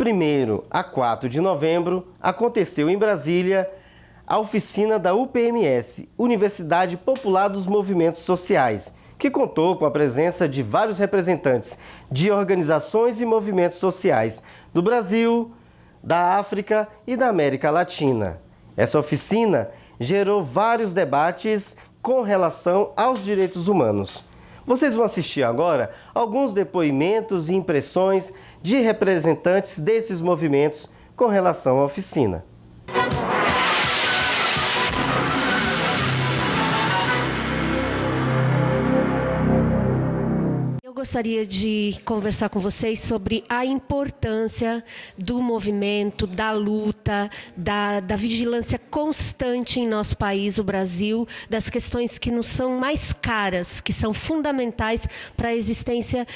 1º a 4 de novembro, aconteceu em Brasília a oficina da UPMS, Universidade Popular dos Movimentos Sociais, que contou com a presença de vários representantes de organizações e movimentos sociais do Brasil, da África e da América Latina. Essa oficina gerou vários debates com relação aos direitos humanos. Vocês vão assistir agora alguns depoimentos e impressões de representantes desses movimentos com relação à oficina. Gostaria de conversar com vocês sobre a importância do movimento, da luta, da vigilância constante em nosso país, o Brasil, das questões que nos são mais caras, que são fundamentais para a existência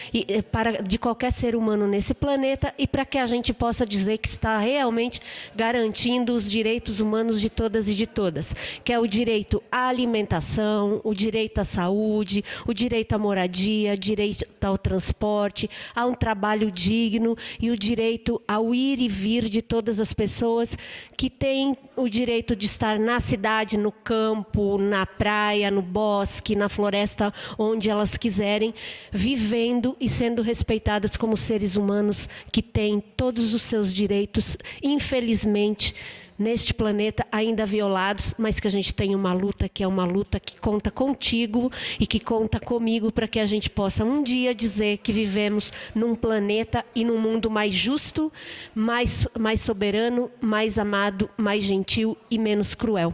de qualquer ser humano nesse planeta e para que a gente possa dizer que está realmente garantindo os direitos humanos de todas e de todas, que é o direito à alimentação, o direito à saúde, o direito à moradia, direito ao transporte, a um trabalho digno e o direito ao ir e vir de todas as pessoas que têm o direito de estar na cidade, no campo, na praia, no bosque, na floresta, onde elas quiserem, vivendo e sendo respeitadas como seres humanos que têm todos os seus direitos, infelizmente, neste planeta ainda violados, mas que a gente tem uma luta que é uma luta que conta contigo e que conta comigo para que a gente possa um dia dizer que vivemos num planeta e num mundo mais justo, mais soberano, mais amado, mais gentil e menos cruel.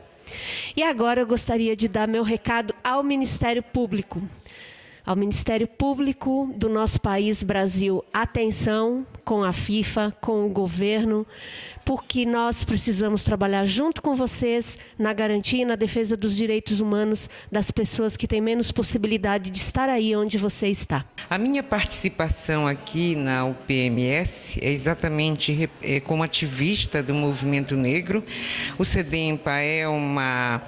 E agora eu gostaria de dar meu recado ao Ministério Público. Ao Ministério Público do nosso país, Brasil, atenção com a FIFA, com o governo, porque nós precisamos trabalhar junto com vocês na garantia e na defesa dos direitos humanos das pessoas que têm menos possibilidade de estar aí onde você está. A minha participação aqui na UPMS é exatamente como ativista do movimento negro. O CEDEMPA é uma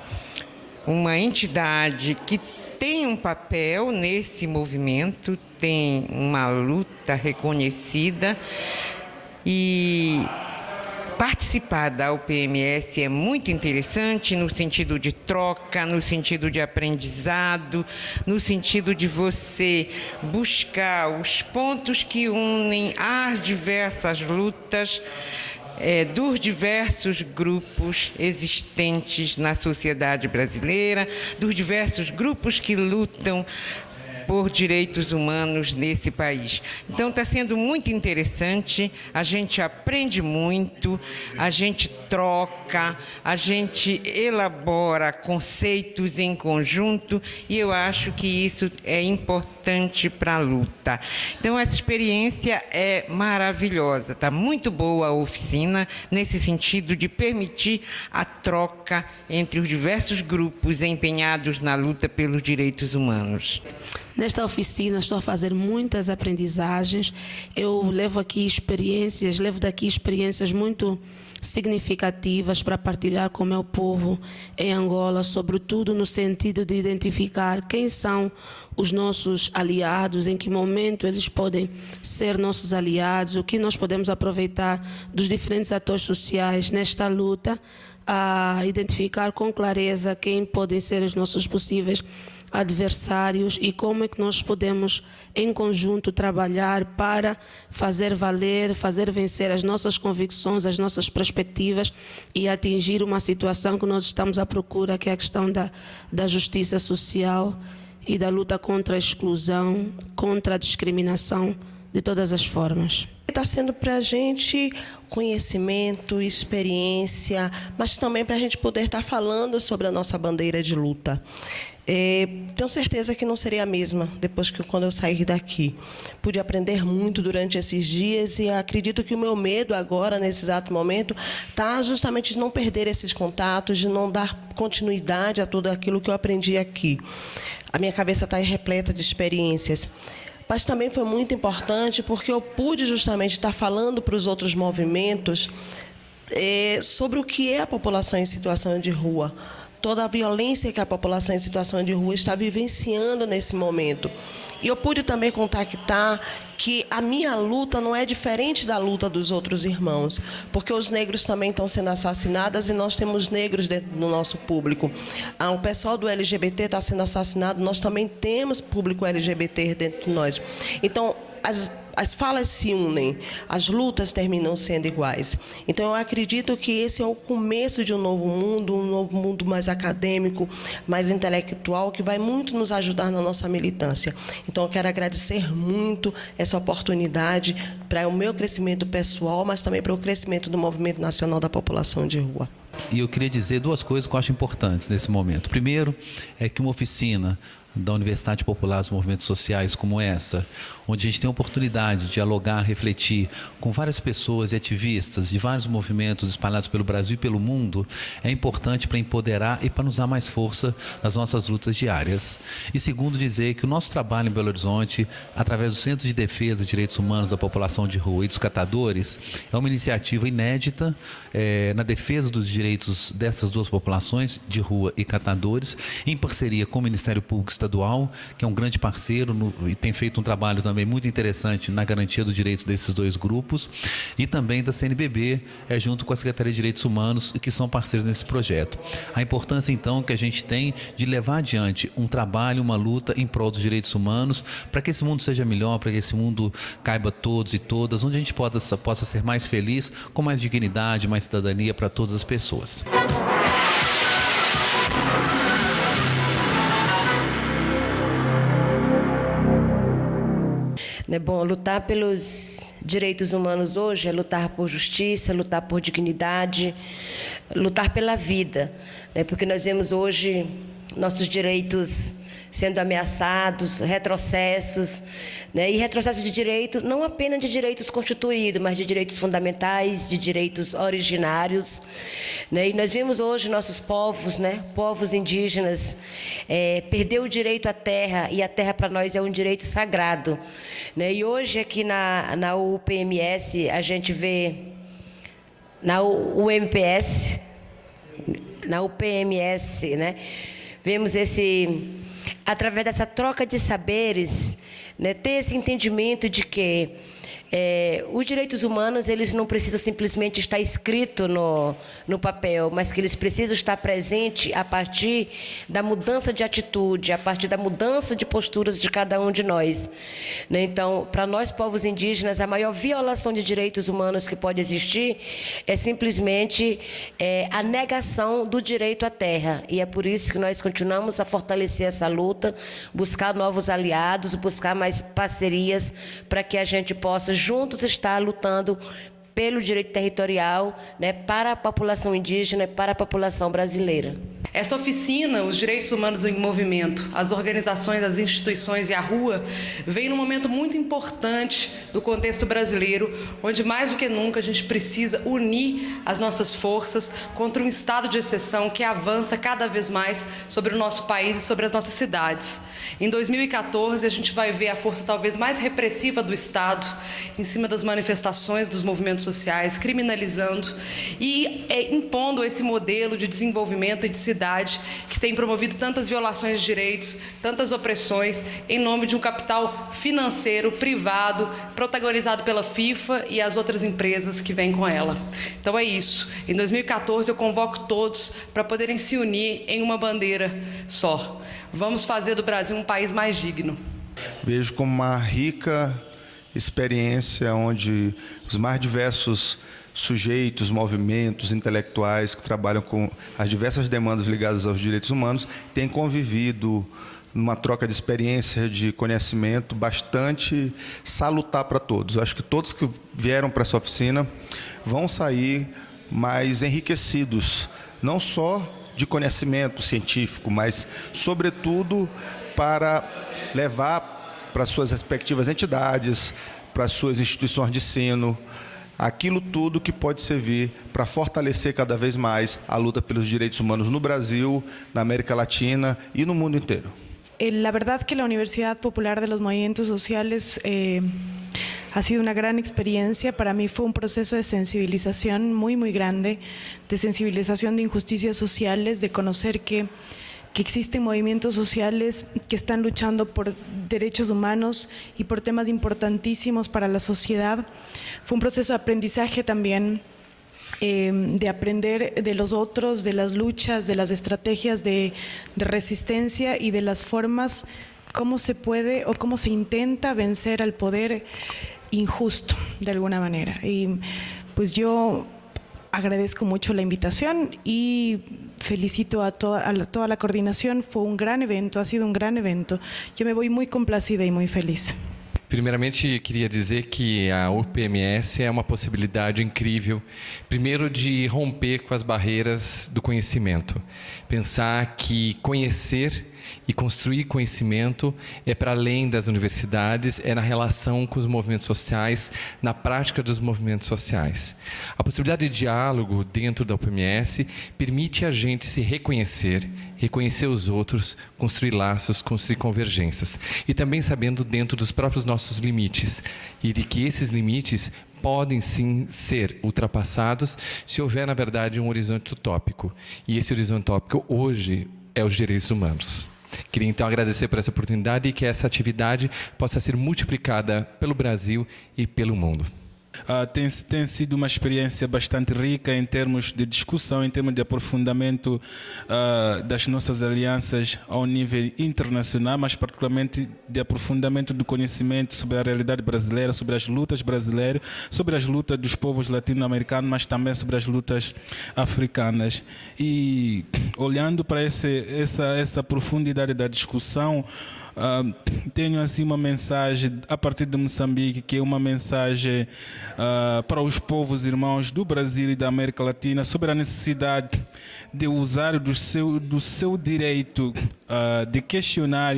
entidade que tem um papel nesse movimento, tem uma luta reconhecida e participar da UPMS é muito interessante no sentido de troca, no sentido de aprendizado, no sentido de você buscar os pontos que unem as diversas lutas dos diversos grupos existentes na sociedade brasileira, dos diversos grupos que lutam por direitos humanos nesse país. Então está sendo muito interessante, a gente aprende muito, a gente troca, a gente elabora conceitos em conjunto e eu acho que isso é importante para a luta. Então essa experiência é maravilhosa, está muito boa a oficina nesse sentido de permitir a troca entre os diversos grupos empenhados na luta pelos direitos humanos. Nesta oficina estou a fazer muitas aprendizagens, eu levo daqui experiências muito significativas para partilhar com o meu povo em Angola, sobretudo no sentido de identificar quem são os nossos aliados, em que momento eles podem ser nossos aliados, o que nós podemos aproveitar dos diferentes atores sociais nesta luta, a identificar com clareza quem podem ser os nossos possíveis adversários e como é que nós podemos em conjunto trabalhar para fazer valer, fazer vencer as nossas convicções, as nossas perspectivas e atingir uma situação que nós estamos à procura, que é a questão da justiça social e da luta contra a exclusão, contra a discriminação de todas as formas. Está sendo para a gente conhecimento, experiência, mas também para a gente poder estar falando sobre a nossa bandeira de luta. Tenho certeza que não seria a mesma depois que quando eu sair daqui. Pude aprender muito durante esses dias e acredito que o meu medo agora, nesse exato momento, está justamente de não perder esses contatos, de não dar continuidade a tudo aquilo que eu aprendi aqui. A minha cabeça está repleta de experiências. Mas também foi muito importante porque eu pude justamente estar falando para os outros movimentos sobre o que é a população em situação de rua, toda a violência que a população em situação de rua está vivenciando nesse momento. E eu pude também contactar que a minha luta não é diferente da luta dos outros irmãos, porque os negros também estão sendo assassinados e nós temos negros dentro do nosso público. O pessoal do LGBT está sendo assassinado, nós também temos público LGBT dentro de nós. Então, as falas se unem, as lutas terminam sendo iguais. Então, eu acredito que esse é o começo de um novo mundo mais acadêmico, mais intelectual, que vai muito nos ajudar na nossa militância. Então, eu quero agradecer muito essa oportunidade para o meu crescimento pessoal, mas também para o crescimento do Movimento Nacional da População de Rua. E eu queria dizer duas coisas que eu acho importantes nesse momento. Primeiro, é que uma oficina da Universidade Popular dos Movimentos Sociais como essa, onde a gente tem a oportunidade de dialogar, refletir com várias pessoas e ativistas de vários movimentos espalhados pelo Brasil e pelo mundo, é importante para empoderar e para nos dar mais força nas nossas lutas diárias. E segundo, dizer que o nosso trabalho em Belo Horizonte, através do Centro de Defesa de Direitos Humanos da População de Rua e dos Catadores, é uma iniciativa inédita na defesa dos direitos dessas duas populações, de rua e catadores, em parceria com o Ministério Público Estadual, que é um grande parceiro e tem feito um trabalho também muito interessante na garantia do direito desses dois grupos, e também da CNBB, junto com a Secretaria de Direitos Humanos, que são parceiros nesse projeto. A importância, então, que a gente tem de levar adiante um trabalho, uma luta em prol dos direitos humanos, para que esse mundo seja melhor, para que esse mundo caiba a todos e todas, onde a gente possa ser mais feliz, com mais dignidade, mais cidadania para todas as pessoas. Bom, lutar pelos direitos humanos hoje é lutar por justiça, lutar por dignidade, lutar pela vida, porque nós vemos hoje nossos direitos sendo ameaçados, retrocessos, e retrocessos de direito, não apenas de direitos constituídos, mas de direitos fundamentais, de direitos originários. E nós vemos hoje nossos povos, povos indígenas, perder o direito à terra, e a terra para nós é um direito sagrado. E hoje aqui na UPMS, a gente vê, na UMPS, na UPMS, vemos através dessa troca de saberes, ter esse entendimento de que os direitos humanos, eles não precisam simplesmente estar escritos no papel, mas que eles precisam estar presentes a partir da mudança de atitude, a partir da mudança de posturas de cada um de nós. Então, para nós, povos indígenas, a maior violação de direitos humanos que pode existir é simplesmente a negação do direito à terra. E é por isso que nós continuamos a fortalecer essa luta, buscar novos aliados, buscar mais parcerias para que a gente possa juntos estar lutando pelo direito territorial, para a população indígena e para a população brasileira. Essa oficina, os direitos humanos em movimento, as organizações, as instituições e a rua, vem num momento muito importante do contexto brasileiro, onde mais do que nunca a gente precisa unir as nossas forças contra um estado de exceção que avança cada vez mais sobre o nosso país e sobre as nossas cidades. Em 2014, a gente vai ver a força talvez mais repressiva do Estado em cima das manifestações dos movimentos sociais, criminalizando e impondo esse modelo de desenvolvimento e de cidade que tem promovido tantas violações de direitos, tantas opressões, em nome de um capital financeiro, privado, protagonizado pela FIFA e as outras empresas que vêm com ela. Então é isso. Em 2014 eu convoco todos para poderem se unir em uma bandeira só. Vamos fazer do Brasil um país mais digno. Vejo como uma rica experiência onde os mais diversos sujeitos, movimentos intelectuais que trabalham com as diversas demandas ligadas aos direitos humanos têm convivido numa troca de experiência, de conhecimento bastante salutar para todos. Eu acho que todos que vieram para essa oficina vão sair mais enriquecidos, não só de conhecimento científico, mas, sobretudo, para levar para suas respectivas entidades, para suas instituições de ensino, aquilo tudo que pode servir para fortalecer cada vez mais a luta pelos direitos humanos no Brasil, na América Latina y no mundo inteiro. La verdad que la Universidad Popular de los Movimientos Sociales ha sido una gran experiencia. Para mí fue un proceso de sensibilización muy, muy grande, de sensibilización de injusticias sociales, de conocer que que existen movimientos sociales que están luchando por derechos humanos y por temas importantísimos para la sociedad. Fue un proceso de aprendizaje también, de aprender de los otros, de las luchas, de las estrategias de resistencia y de las formas cómo se puede o cómo se intenta vencer al poder injusto de alguna manera. Y pues yo agradezco mucho la invitación y felicito a toda la coordinación. Fue un gran evento, ha sido un gran evento. Yo me voy muy complacida e muito feliz. Primeiramente, queria dizer que a UPMS é uma possibilidade incrível, primeiro, de romper com as barreiras do conhecimento. Pensar que conhecer e construir conhecimento é para além das universidades, é na relação com os movimentos sociais, na prática dos movimentos sociais. A possibilidade de diálogo dentro da UPMS permite a gente se reconhecer, reconhecer os outros, construir laços, construir convergências. E também sabendo dentro dos próprios nossos limites, e de que esses limites podem sim ser ultrapassados se houver, na verdade, um horizonte utópico. E esse horizonte utópico hoje é os direitos humanos. Queria então agradecer por essa oportunidade e que essa atividade possa ser multiplicada pelo Brasil e pelo mundo. Tem sido uma experiência bastante rica em termos de discussão, em termos de aprofundamento das nossas alianças ao nível internacional, mas particularmente de aprofundamento do conhecimento sobre a realidade brasileira, sobre as lutas brasileiras, sobre as lutas dos povos latino-americanos, mas também sobre as lutas africanas. E olhando para essa profundidade da discussão, tenho assim uma mensagem a partir de Moçambique, que é uma mensagem para os povos irmãos do Brasil e da América Latina sobre a necessidade de usar do seu direito de questionar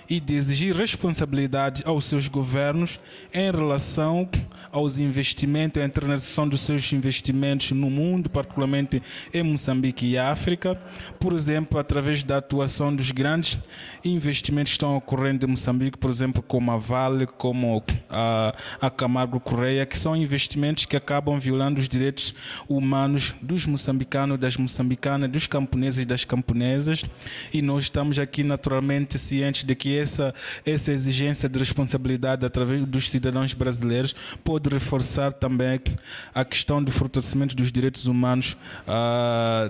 e de exigir responsabilidade aos seus governos em relação aos investimentos, a internalização dos seus investimentos no mundo, particularmente em Moçambique e África, por exemplo, através da atuação dos grandes investimentos que estão ocorrendo em Moçambique, por exemplo, como a Vale, como a Camargo Correia, que são investimentos que acabam violando os direitos humanos dos moçambicanos, das moçambicanas, dos camponeses e das camponesas, e nós estamos aqui naturalmente cientes de que essa exigência de responsabilidade através dos cidadãos brasileiros pode reforçar também a questão do fortalecimento dos direitos humanos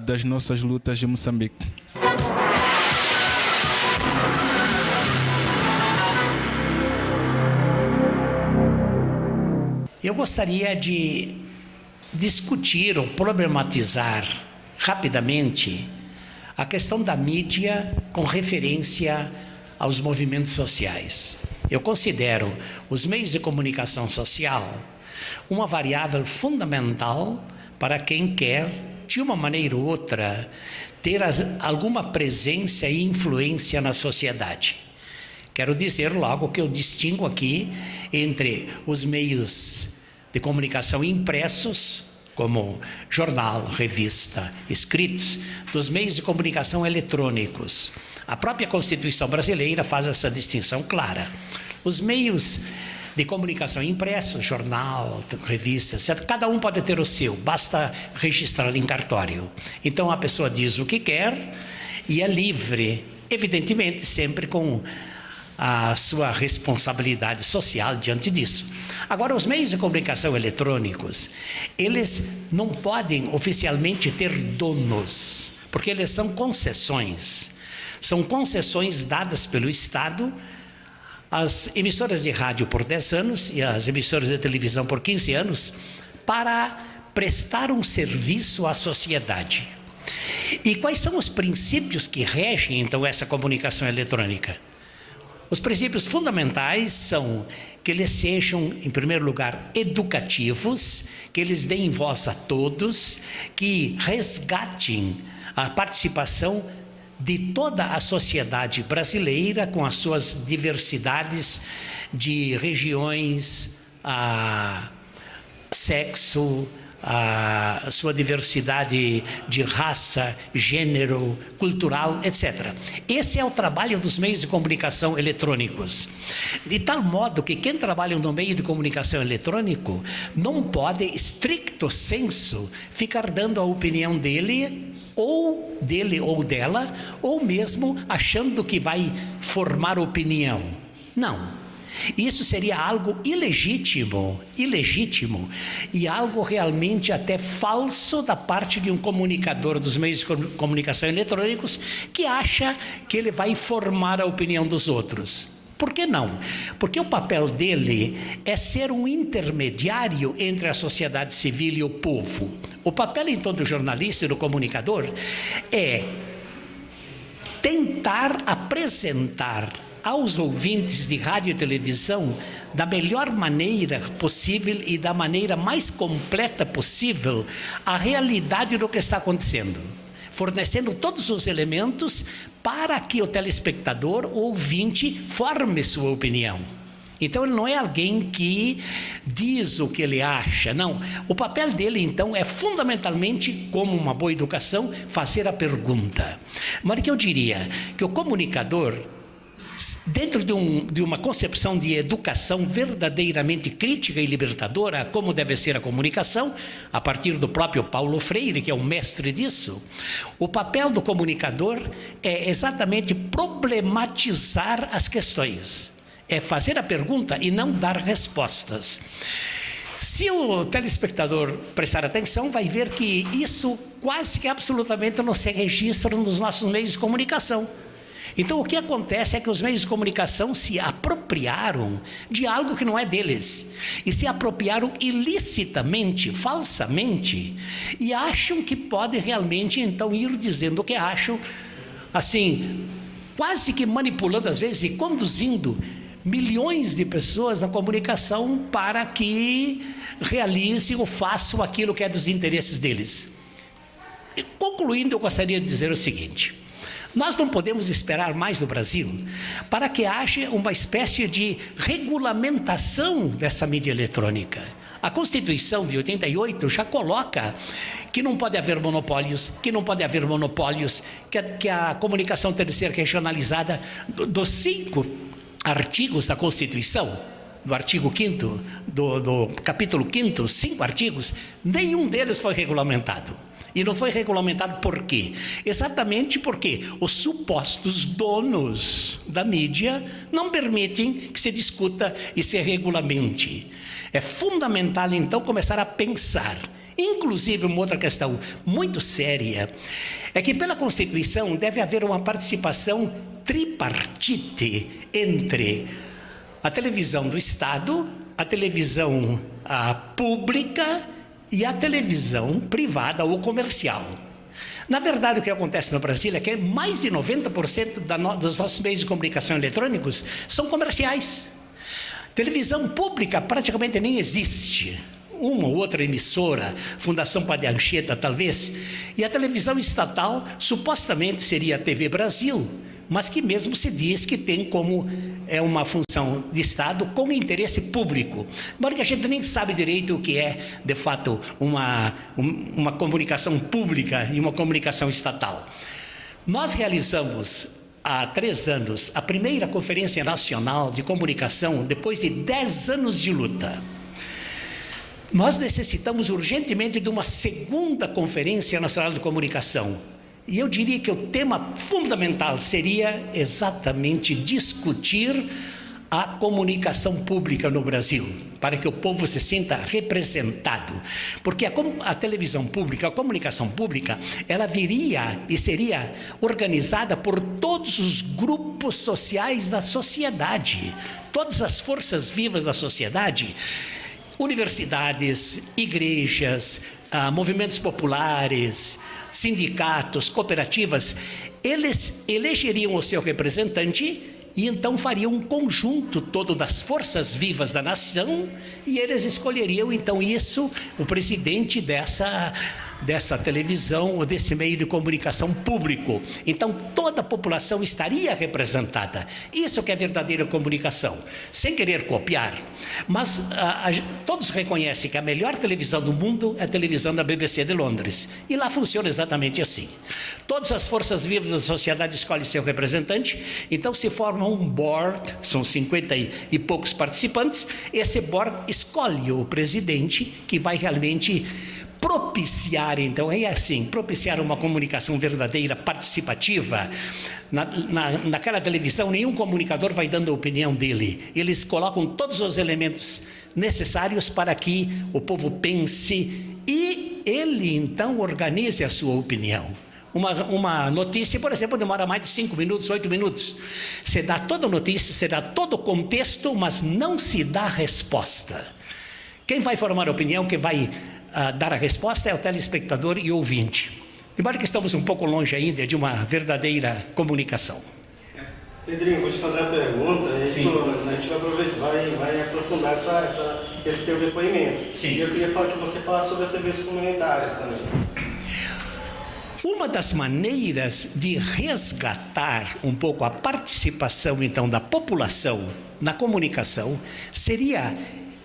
das nossas lutas em Moçambique. Eu gostaria de discutir ou problematizar rapidamente a questão da mídia com referência aos movimentos sociais. Eu considero os meios de comunicação social uma variável fundamental para quem quer, de uma maneira ou outra, ter alguma presença e influência na sociedade. Quero dizer logo que eu distingo aqui entre os meios de comunicação impressos, como jornal, revista, escritos, dos meios de comunicação eletrônicos. A própria Constituição brasileira faz essa distinção clara. Os meios de comunicação impressos, jornal, revista, etc., cada um pode ter o seu, basta registrar em cartório. Então a pessoa diz o que quer e é livre, evidentemente sempre com a sua responsabilidade social diante disso. Agora, os meios de comunicação eletrônicos, eles não podem oficialmente ter donos, porque eles são concessões. São concessões dadas pelo Estado às emissoras de rádio por 10 anos e às emissoras de televisão por 15 anos para prestar um serviço à sociedade. E quais são os princípios que regem, então, essa comunicação eletrônica? Os princípios fundamentais são que eles sejam, em primeiro lugar, educativos, que eles deem voz a todos, que resgatem a participação de toda a sociedade brasileira com as suas diversidades de regiões, sexo, a sua diversidade de raça, gênero, cultural, etc. Esse é o trabalho dos meios de comunicação eletrônicos. De tal modo que quem trabalha no meio de comunicação eletrônico não pode, stricto sensu, ficar dando a opinião dele ou dele ou dela, ou mesmo achando que vai formar opinião. Não. Isso seria algo ilegítimo e algo realmente até falso da parte de um comunicador dos meios de comunicação eletrônicos que acha que ele vai formar a opinião dos outros. Por que não? Porque o papel dele é ser um intermediário entre a sociedade civil e o povo. O papel, então, do jornalista e do comunicador é tentar apresentar aos ouvintes de rádio e televisão da melhor maneira possível e da maneira mais completa possível a realidade do que está acontecendo, fornecendo todos os elementos para que o telespectador, o ouvinte, forme sua opinião. Então ele não é alguém que diz o que ele acha, não. O papel dele, então, é fundamentalmente, como uma boa educação, fazer a pergunta. Mas que eu diria que o comunicador, dentro de uma concepção de educação verdadeiramente crítica e libertadora, como deve ser a comunicação, a partir do próprio Paulo Freire, que é o mestre disso, o papel do comunicador é exatamente problematizar as questões, é fazer a pergunta e não dar respostas. Se o telespectador prestar atenção, vai ver que isso quase que absolutamente não se registra nos nossos meios de comunicação. Então, o que acontece é que os meios de comunicação se apropriaram de algo que não é deles. E se apropriaram ilicitamente, falsamente, e acham que podem realmente, então, ir dizendo o que acham, assim, quase que manipulando, às vezes, e conduzindo milhões de pessoas na comunicação para que realizem ou façam aquilo que é dos interesses deles. E, concluindo, eu gostaria de dizer o seguinte: nós não podemos esperar mais do Brasil para que haja uma espécie de regulamentação dessa mídia eletrônica. A Constituição de 88 já coloca que não pode haver monopólios, que a comunicação tem de ser regionalizada. Dos 5 artigos da Constituição, do artigo 5º, do capítulo 5º, 5 artigos, nenhum deles foi regulamentado. E não foi regulamentado por quê? Exatamente porque os supostos donos da mídia não permitem que se discuta e se regulamente. É fundamental, então, começar a pensar. Inclusive, uma outra questão muito séria é que, pela Constituição, deve haver uma participação tripartite entre a televisão do Estado, a televisão pública e a televisão privada ou comercial. Na verdade, o que acontece no Brasil é que mais de 90% dos nossos meios de comunicação eletrônicos são comerciais. Televisão pública praticamente nem existe. Uma ou outra emissora, Fundação Padre Anchieta talvez, e a televisão estatal supostamente seria a TV Brasil, mas que mesmo se diz que tem como uma função de Estado com interesse público, mas que a gente nem sabe direito o que é, de fato, uma comunicação pública e uma comunicação estatal. Nós realizamos há 3 anos a primeira Conferência Nacional de Comunicação depois de 10 anos de luta. Nós necessitamos urgentemente de uma segunda Conferência Nacional de Comunicação. E eu diria que o tema fundamental seria exatamente discutir a comunicação pública no Brasil, para que o povo se sinta representado. Porque a televisão pública, a comunicação pública, ela viria e seria organizada por todos os grupos sociais da sociedade, todas as forças vivas da sociedade, universidades, igrejas, movimentos populares, sindicatos, cooperativas. Eles elegeriam o seu representante e então fariam um conjunto todo das forças vivas da nação e eles escolheriam então o presidente dessa televisão ou desse meio de comunicação público. Então toda a população estaria representada. Isso que é verdadeira comunicação, sem querer copiar, mas todos reconhecem que a melhor televisão do mundo é a televisão da BBC de Londres, e lá funciona exatamente assim. Todas as forças vivas da sociedade escolhem seu representante, então se forma um board, são 50 e poucos participantes, esse board escolhe o presidente que vai realmente propiciar, então, é assim, propiciar uma comunicação verdadeira, participativa. Naquela televisão, nenhum comunicador vai dando a opinião dele. Eles colocam todos os elementos necessários para que o povo pense e ele, então, organize a sua opinião. Uma notícia, por exemplo, demora mais de 5 minutos, 8 minutos. Se dá toda a notícia, se dá todo o contexto, mas não se dá resposta. Quem vai formar a opinião, quem vai dar a resposta é o telespectador e o ouvinte. Embora que estamos um pouco longe ainda de uma verdadeira comunicação. Pedrinho, vou te fazer uma pergunta. Sim. A gente vai aprofundar esse teu depoimento. Sim. E eu queria que você falasse sobre as TVs comunitárias também. Uma das maneiras de resgatar um pouco a participação, então, da população na comunicação seria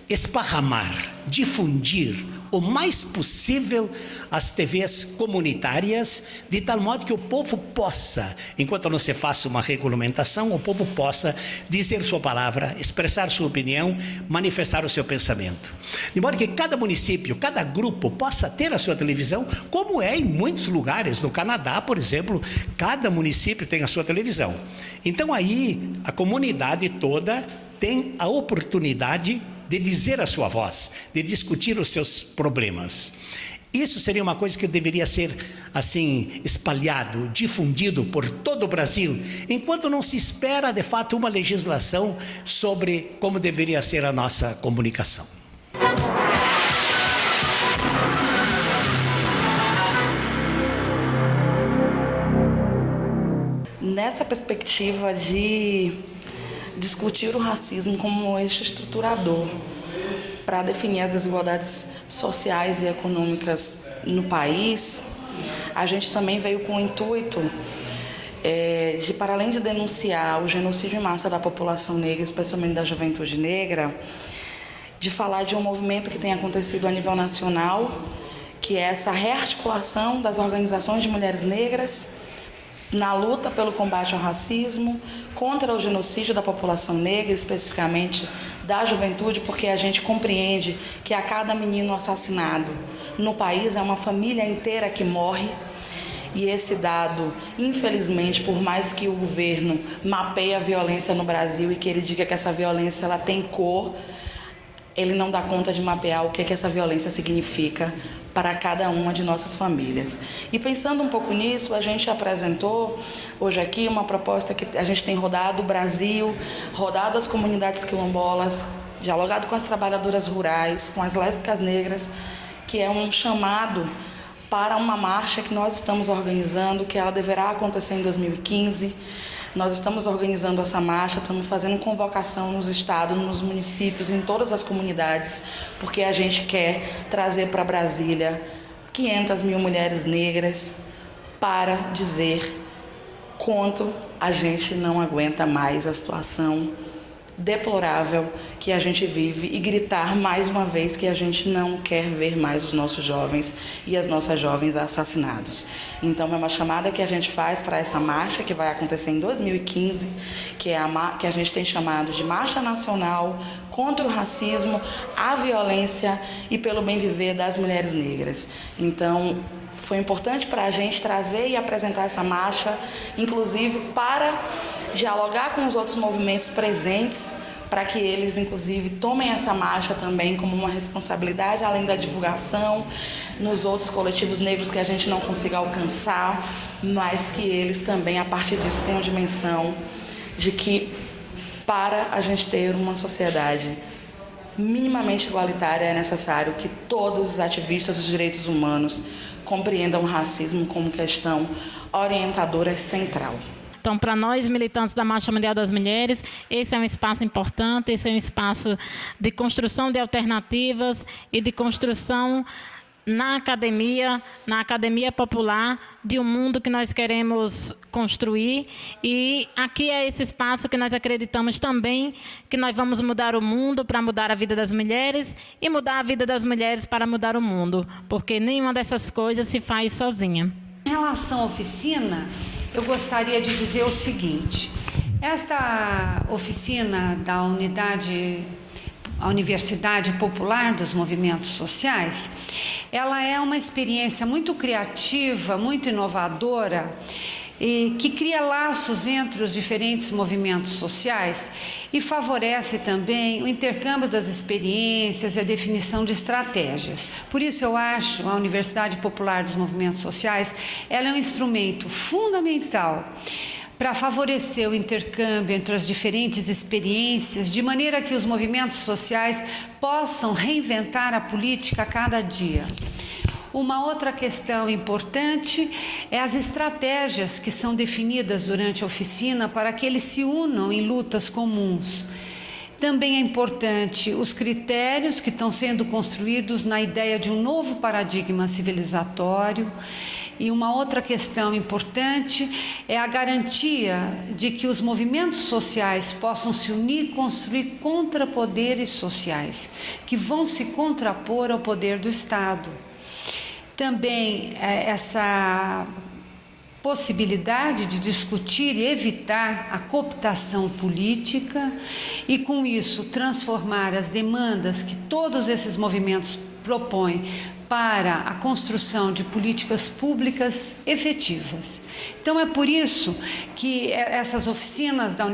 esparramar, difundir o mais possível as TVs comunitárias, de tal modo que o povo possa, enquanto não se faça uma regulamentação, o povo possa dizer sua palavra, expressar sua opinião, manifestar o seu pensamento. De modo que cada município, cada grupo possa ter a sua televisão, como é em muitos lugares. No Canadá, por exemplo, cada município tem a sua televisão. Então aí a comunidade toda tem a oportunidade de dizer a sua voz, de discutir os seus problemas. Isso seria uma coisa que deveria ser, assim, espalhado, difundido por todo o Brasil, enquanto não se espera, de fato, uma legislação sobre como deveria ser a nossa comunicação. Nessa perspectiva de discutir o racismo como eixo estruturador para definir as desigualdades sociais e econômicas no país, a gente também veio com o intuito de, para além de denunciar o genocídio em massa da população negra, especialmente da juventude negra, de falar de um movimento que tem acontecido a nível nacional, que é essa rearticulação das organizações de mulheres negras na luta pelo combate ao racismo, contra o genocídio da população negra, especificamente da juventude, porque a gente compreende que a cada menino assassinado no país é uma família inteira que morre. E esse dado, infelizmente, por mais que o governo mapeie a violência no Brasil e que ele diga que essa violência ela tem cor, ele não dá conta de mapear o que essa violência significa para cada uma de nossas famílias. E pensando um pouco nisso, a gente apresentou hoje aqui uma proposta que a gente tem rodado o Brasil, rodado as comunidades quilombolas, dialogado com as trabalhadoras rurais, com as lésbicas negras, que é um chamado para uma marcha que nós estamos organizando, que ela deverá acontecer em 2015. Nós estamos organizando essa marcha, estamos fazendo convocação nos estados, nos municípios, em todas as comunidades, porque a gente quer trazer para Brasília 500 mil mulheres negras para dizer quanto a gente não aguenta mais a situação deplorável que a gente vive e gritar mais uma vez que a gente não quer ver mais os nossos jovens e as nossas jovens assassinados. Então é uma chamada que a gente faz para essa marcha que vai acontecer em 2015, que a gente tem chamado de Marcha Nacional contra o Racismo, a Violência e pelo Bem Viver das Mulheres Negras. Então foi importante para a gente trazer e apresentar essa marcha, inclusive para dialogar com os outros movimentos presentes, para que eles, inclusive, tomem essa marcha também como uma responsabilidade, além da divulgação nos outros coletivos negros que a gente não consiga alcançar, mas que eles também, a partir disso, tenham dimensão de que, para a gente ter uma sociedade minimamente igualitária, é necessário que todos os ativistas dos direitos humanos compreendam o racismo como questão orientadora central. Então, para nós, militantes da Marcha Mundial das Mulheres, esse é um espaço importante, esse é um espaço de construção de alternativas e de construção na academia popular, de um mundo que nós queremos construir. E aqui é esse espaço que nós acreditamos também que nós vamos mudar o mundo para mudar a vida das mulheres e mudar a vida das mulheres para mudar o mundo, porque nenhuma dessas coisas se faz sozinha. Em relação à oficina, eu gostaria de dizer o seguinte: esta oficina da unidade a Universidade Popular dos Movimentos Sociais, ela é uma experiência muito criativa, muito inovadora, e que cria laços entre os diferentes movimentos sociais e favorece também o intercâmbio das experiências e a definição de estratégias. Por isso eu acho a Universidade Popular dos Movimentos Sociais, ela é um instrumento fundamental para favorecer o intercâmbio entre as diferentes experiências, de maneira que os movimentos sociais possam reinventar a política a cada dia. Uma outra questão importante é as estratégias que são definidas durante a oficina para que eles se unam em lutas comuns. Também é importante os critérios que estão sendo construídos na ideia de um novo paradigma civilizatório. E uma outra questão importante é a garantia de que os movimentos sociais possam se unir e construir contrapoderes sociais, que vão se contrapor ao poder do Estado. Também essa possibilidade de discutir e evitar a cooptação política e, com isso, transformar as demandas que todos esses movimentos propõem para a construção de políticas públicas efetivas. Então é por isso que essas oficinas da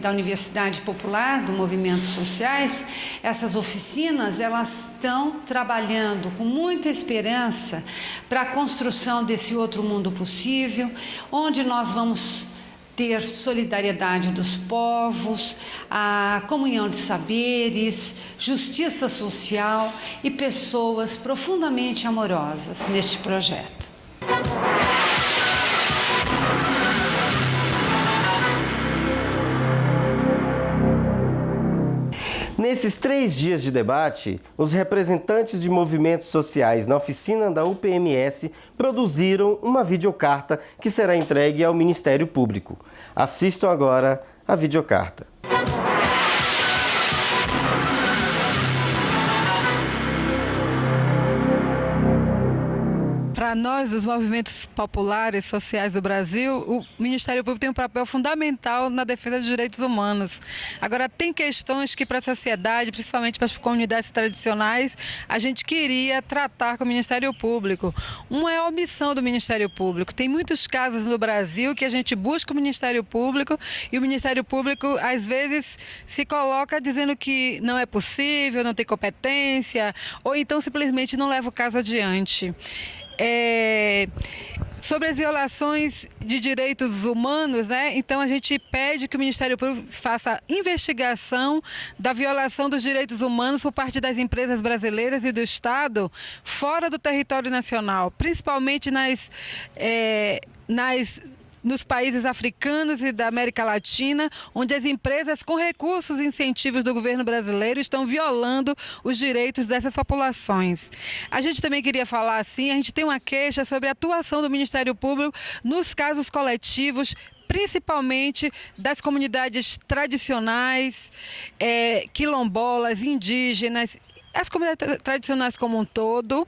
Universidade Popular dos Movimentos Sociais, essas oficinas, elas estão trabalhando com muita esperança para a construção desse outro mundo possível, onde nós vamos ter solidariedade dos povos, a comunhão de saberes, justiça social e pessoas profundamente amorosas neste projeto. Nesses 3 dias de debate, os representantes de movimentos sociais na oficina da UPMS produziram uma videocarta que será entregue ao Ministério Público. Assistam agora a videocarta. Para nós, os movimentos populares sociais do Brasil, o Ministério Público tem um papel fundamental na defesa dos direitos humanos. Agora, tem questões que para a sociedade, principalmente para as comunidades tradicionais, a gente queria tratar com o Ministério Público. Uma é a omissão do Ministério Público. Tem muitos casos no Brasil que a gente busca o Ministério Público e o Ministério Público, às vezes, se coloca dizendo que não é possível, não tem competência, ou então simplesmente não leva o caso adiante. Sobre as violações de direitos humanos, né? Então a gente pede que o Ministério Público faça investigação da violação dos direitos humanos por parte das empresas brasileiras e do Estado fora do território nacional, principalmente nos países africanos e da América Latina, onde as empresas com recursos e incentivos do governo brasileiro estão violando os direitos dessas populações. A gente também queria falar assim, a gente tem uma queixa sobre a atuação do Ministério Público nos casos coletivos, principalmente das comunidades tradicionais, quilombolas, indígenas, as comunidades tradicionais como um todo,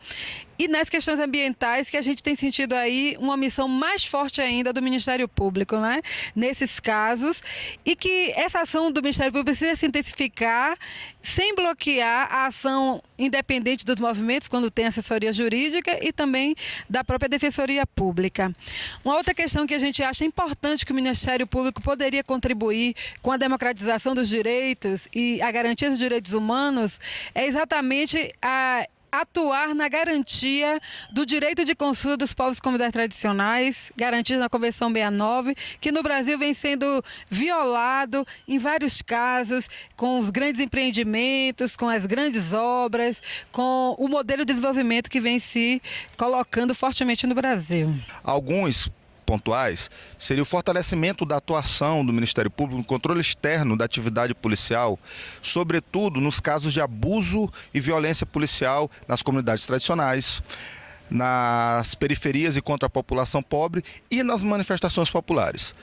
e nas questões ambientais, que a gente tem sentido aí uma missão mais forte ainda do Ministério Público, né? Nesses casos, e que essa ação do Ministério Público precisa se intensificar sem bloquear a ação independente dos movimentos, quando tem assessoria jurídica, e também da própria Defensoria Pública. Uma outra questão que a gente acha importante que o Ministério Público poderia contribuir com a democratização dos direitos e a garantia dos direitos humanos é exatamente atuar na garantia do direito de consulta dos povos e comunidades tradicionais, garantido na Convenção 69, que no Brasil vem sendo violado em vários casos, com os grandes empreendimentos, com as grandes obras, com o modelo de desenvolvimento que vem se colocando fortemente no Brasil. Alguns pontuais seria o fortalecimento da atuação do Ministério Público no controle externo da atividade policial, sobretudo nos casos de abuso e violência policial nas comunidades tradicionais, nas periferias e contra a população pobre e nas manifestações populares.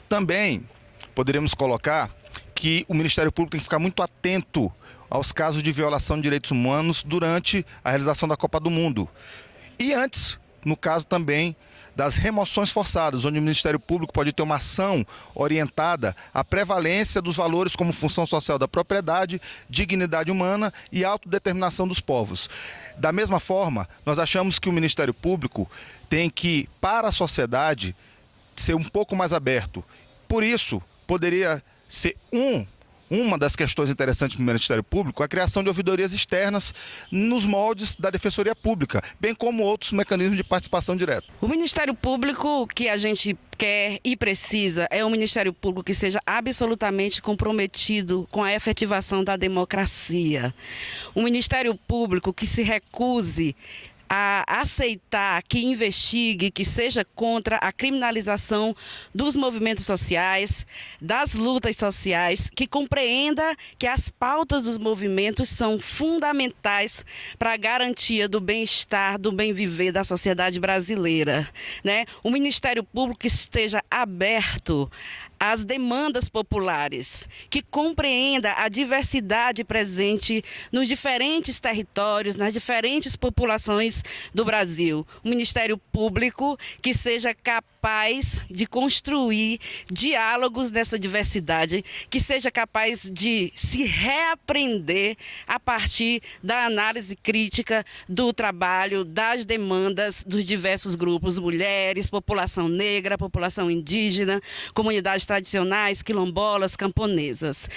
Também poderíamos colocar que o Ministério Público tem que ficar muito atento aos casos de violação de direitos humanos durante a realização da Copa do Mundo. E antes, no caso também das remoções forçadas, onde o Ministério Público pode ter uma ação orientada à prevalência dos valores como função social da propriedade, dignidade humana e autodeterminação dos povos. Da mesma forma, nós achamos que o Ministério Público tem que, para a sociedade, ser um pouco mais aberto. Por isso, poderia ser uma das questões interessantes do Ministério Público a criação de ouvidorias externas nos moldes da Defensoria Pública, bem como outros mecanismos de participação direta. O Ministério Público que a gente quer e precisa é um Ministério Público que seja absolutamente comprometido com a efetivação da democracia. Um Ministério Público que se recuse a aceitar, que investigue, que seja contra a criminalização dos movimentos sociais, das lutas sociais, que compreenda que as pautas dos movimentos são fundamentais para a garantia do bem-estar, do bem-viver da sociedade brasileira, né? O Ministério Público que esteja aberto às demandas populares, que compreenda a diversidade presente nos diferentes territórios, nas diferentes populações do Brasil. Um Ministério Público que seja capaz de construir diálogos nessa diversidade, que seja capaz de se reaprender a partir da análise crítica do trabalho, das demandas dos diversos grupos, mulheres, população negra, população indígena, comunidades tradicionais, quilombolas, camponesas.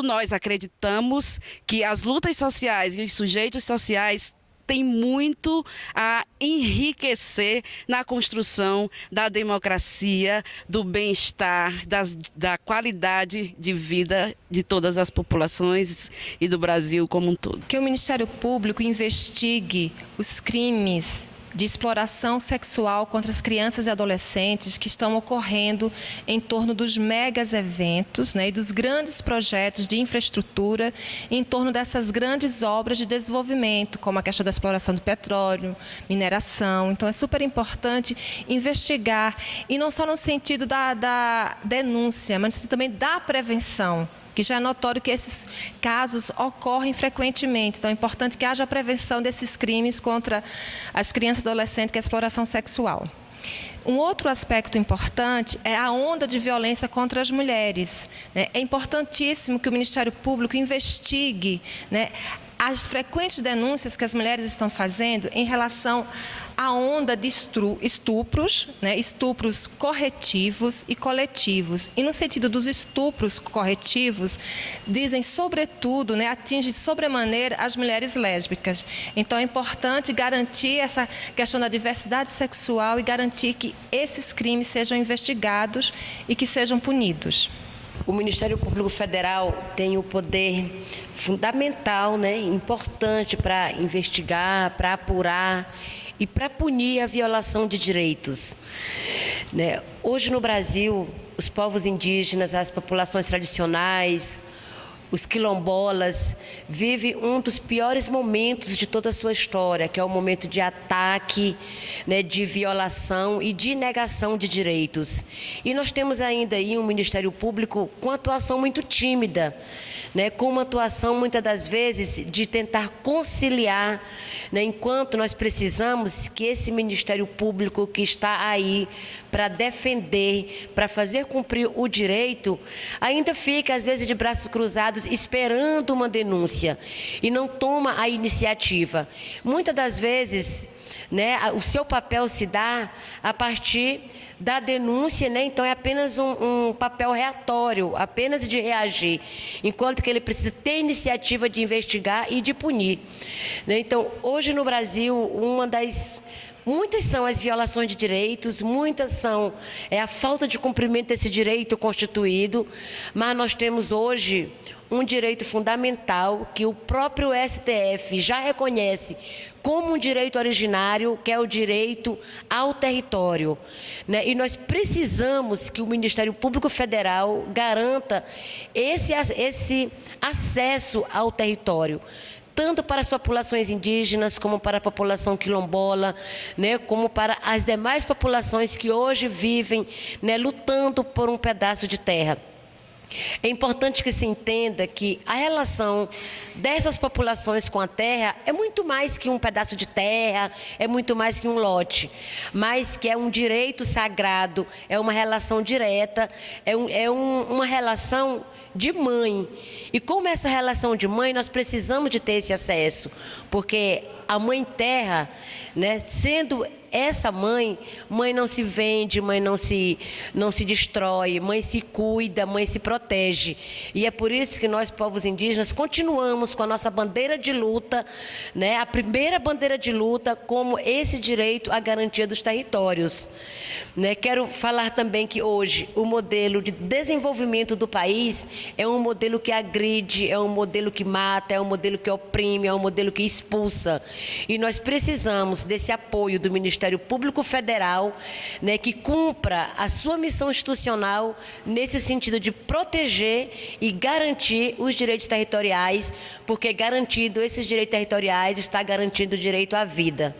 Nós acreditamos que as lutas sociais e os sujeitos sociais têm muito a enriquecer na construção da democracia, do bem-estar, da qualidade de vida de todas as populações e do Brasil como um todo. Que o Ministério Público investigue os crimes de exploração sexual contra as crianças e adolescentes que estão ocorrendo em torno dos megas eventos, né, e dos grandes projetos de infraestrutura em torno dessas grandes obras de desenvolvimento, como a questão da exploração do petróleo, mineração. Então, é super importante investigar, e não só no sentido da denúncia, mas no sentido também da prevenção, que já é notório que esses casos ocorrem frequentemente. Então, é importante que haja prevenção desses crimes contra as crianças e adolescentes, que é a exploração sexual. Um outro aspecto importante é a onda de violência contra as mulheres, né? É importantíssimo que o Ministério Público investigue, né, as frequentes denúncias que as mulheres estão fazendo em relação à onda de estupros, né, estupros corretivos e coletivos. E no sentido dos estupros corretivos, dizem sobretudo, né, atinge sobremaneira as mulheres lésbicas. Então é importante garantir essa questão da diversidade sexual e garantir que esses crimes sejam investigados e que sejam punidos. O Ministério Público Federal tem o poder fundamental, né, importante para investigar, para apurar e para punir a violação de direitos, né? Hoje no Brasil, os povos indígenas, as populações tradicionais, os quilombolas vivem um dos piores momentos de toda a sua história, que é o momento de ataque, né, de violação e de negação de direitos. E nós temos ainda aí um Ministério Público com atuação muito tímida, né, com uma atuação muitas das vezes de tentar conciliar, né, enquanto nós precisamos que esse Ministério Público que está aí para defender, para fazer cumprir o direito, ainda fica às vezes de braços cruzados esperando uma denúncia e não toma a iniciativa. Muitas das vezes, né, o seu papel se dá a partir da denúncia, né? Então é apenas um papel reatório, apenas de reagir, enquanto que ele precisa ter iniciativa de investigar e de punir, né? Então, hoje no Brasil, muitas são as violações de direitos, muitas são a falta de cumprimento desse direito constituído, mas nós temos hoje um direito fundamental que o próprio STF já reconhece como um direito originário, que é o direito ao território, né? E nós precisamos que o Ministério Público Federal garanta esse acesso ao território, tanto para as populações indígenas, como para a população quilombola, né, como para as demais populações que hoje vivem, né, lutando por um pedaço de terra. É importante que se entenda que a relação dessas populações com a terra é muito mais que um pedaço de terra, é muito mais que um lote, mas que é um direito sagrado, é uma relação direta, uma relação de mãe. E como essa relação de mãe, nós precisamos de ter esse acesso, porque a mãe terra, né, sendo essa mãe não se vende, mãe não se destrói, mãe se cuida, mãe se protege. E é por isso que nós, povos indígenas, continuamos com a nossa bandeira de luta, né, a primeira bandeira de luta, como esse direito à garantia dos territórios. Né, quero falar também que hoje o modelo de desenvolvimento do país é um modelo que agride, é um modelo que mata, é um modelo que oprime, é um modelo que expulsa. E nós precisamos desse apoio do Ministério Público Federal, né, que cumpra a sua missão institucional nesse sentido de proteger e garantir os direitos territoriais, porque garantido esses direitos territoriais está garantido o direito à vida.